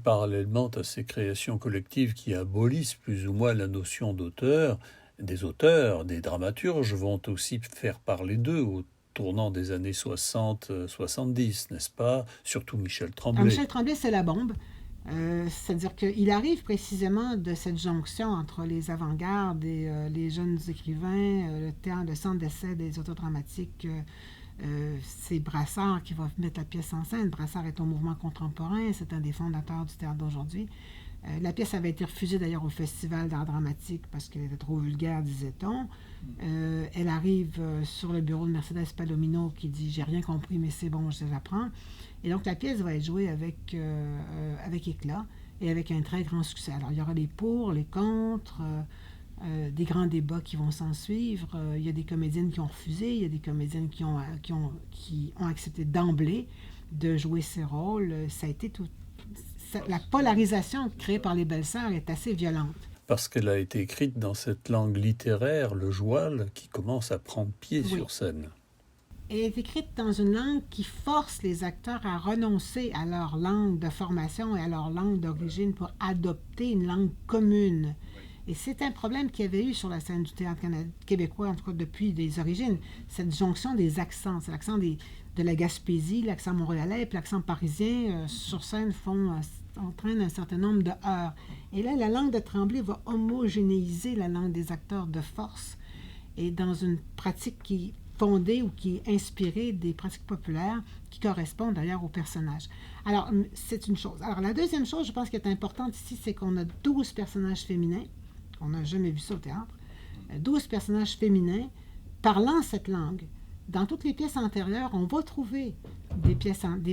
parallèlement à ces créations collectives qui abolissent plus ou moins la notion d'auteur, des dramaturges vont aussi faire parler d'eux au tournant des années 60-70, n'est-ce pas? Surtout Michel Alors, Tremblay. Michel Tremblay, c'est la bombe. C'est-à-dire qu'il arrive précisément de cette jonction entre les avant-gardes et les jeunes écrivains, le centre d'essai des auteurs dramatiques. C'est Brassard qui va mettre la pièce en scène. Brassard est au mouvement contemporain, c'est un des fondateurs du théâtre d'aujourd'hui. La pièce avait été refusée d'ailleurs au Festival d'art dramatique parce qu'elle était trop vulgaire, disait-on. Elle arrive sur le bureau de Mercedes Palomino qui dit « J'ai rien compris, mais c'est bon, je l'apprends ». Et donc la pièce va être jouée avec éclat et avec un très grand succès. Alors il y aura les pour, les contre, des grands débats qui vont s'en suivre. Il y a des comédiennes qui ont refusé, il y a des comédiennes qui ont accepté d'emblée de jouer ces rôles. Ça a été la polarisation créée par les Belles-Sœurs est assez violente. Parce qu'elle a été écrite dans cette langue littéraire, le joual, qui commence à prendre pied sur scène. Elle est écrite dans une langue qui force les acteurs à renoncer à leur langue de formation et à leur langue d'origine pour adopter une langue commune. Et c'est un problème qu'il y avait eu sur la scène du théâtre québécois, en tout cas depuis les origines, cette jonction des accents. C'est l'accent de la Gaspésie, l'accent montréalais et l'accent parisien sur scène entraînent un certain nombre de heurts. Et là, la langue de Tremblay va homogénéiser la langue des acteurs de force et dans une pratique qui fondée ou qui est inspirée des pratiques populaires qui correspondent d'ailleurs aux personnages. Alors, c'est une chose. Alors, la deuxième chose, je pense, qui est importante ici, c'est qu'on a 12 personnages féminins. On n'a jamais vu ça au théâtre. 12 personnages féminins parlant cette langue. Dans toutes les pièces antérieures, on va trouver des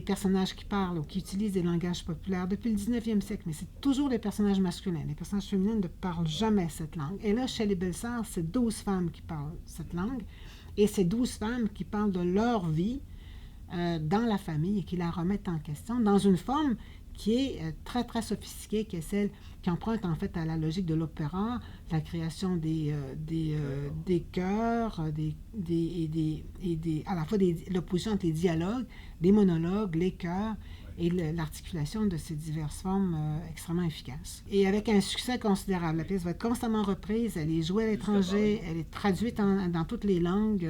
personnages qui parlent ou qui utilisent des langages populaires depuis le 19e siècle, mais c'est toujours les personnages masculins. Les personnages féminins ne parlent jamais cette langue. Et là, chez les Belles-Sœurs, c'est 12 femmes qui parlent cette langue. Et c'est 12 femmes qui parlent de leur vie dans la famille et qui la remettent en question dans une forme qui est très, très sophistiquée, qui est celle qui emprunte en fait à la logique de l'opéra, la création des chœurs, à la fois l'opposition entre les dialogues, les monologues, les chœurs, et l'articulation de ces diverses formes extrêmement efficaces. Et avec un succès considérable. La pièce va être constamment reprise, elle est jouée à l'étranger, elle est traduite dans toutes les langues,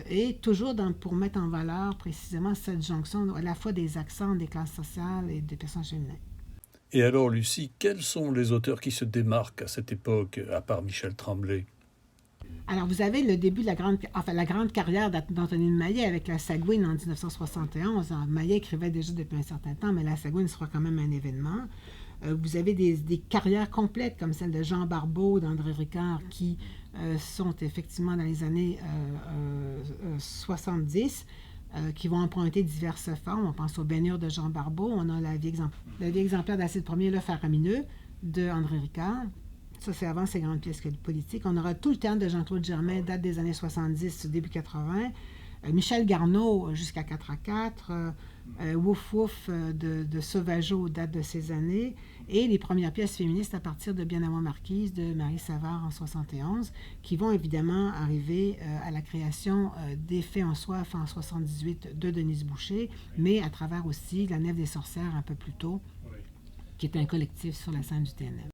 et toujours pour mettre en valeur précisément cette jonction à la fois des accents, des classes sociales et des personnages féminins. Et alors, Lucie, quels sont les auteurs qui se démarquent à cette époque, à part Michel Tremblay? Alors, vous avez le début de la grande carrière d'Antonine Maillet avec la Sagouine en 1971. Maillet écrivait déjà depuis un certain temps, mais la Sagouine sera quand même un événement. Vous avez des carrières complètes comme celle de Jean Barbeau, d'André Ricard, qui sont effectivement dans les années 70, qui vont emprunter diverses formes. On pense aux baignures de Jean Barbeau. On a la vie exemplaire d'Acide Premier, le faramineux, de André Ricard. Ça, c'est avant ces grandes pièces politiques. On aura tout le théâtre de Jean-Claude Germain, date des années 70, début 80. Michel Garneau, jusqu'à 4 à 4. Wouf Wouf de Sauvageau, date de ces années. Et les premières pièces féministes à partir de Bien à moi Marquise, de Marie Savard en 71, qui vont évidemment arriver à la création des Faits en soif en 78 de Denise Boucher, mais à travers aussi La Nef des sorcières un peu plus tôt, qui est un collectif sur la scène du TNM.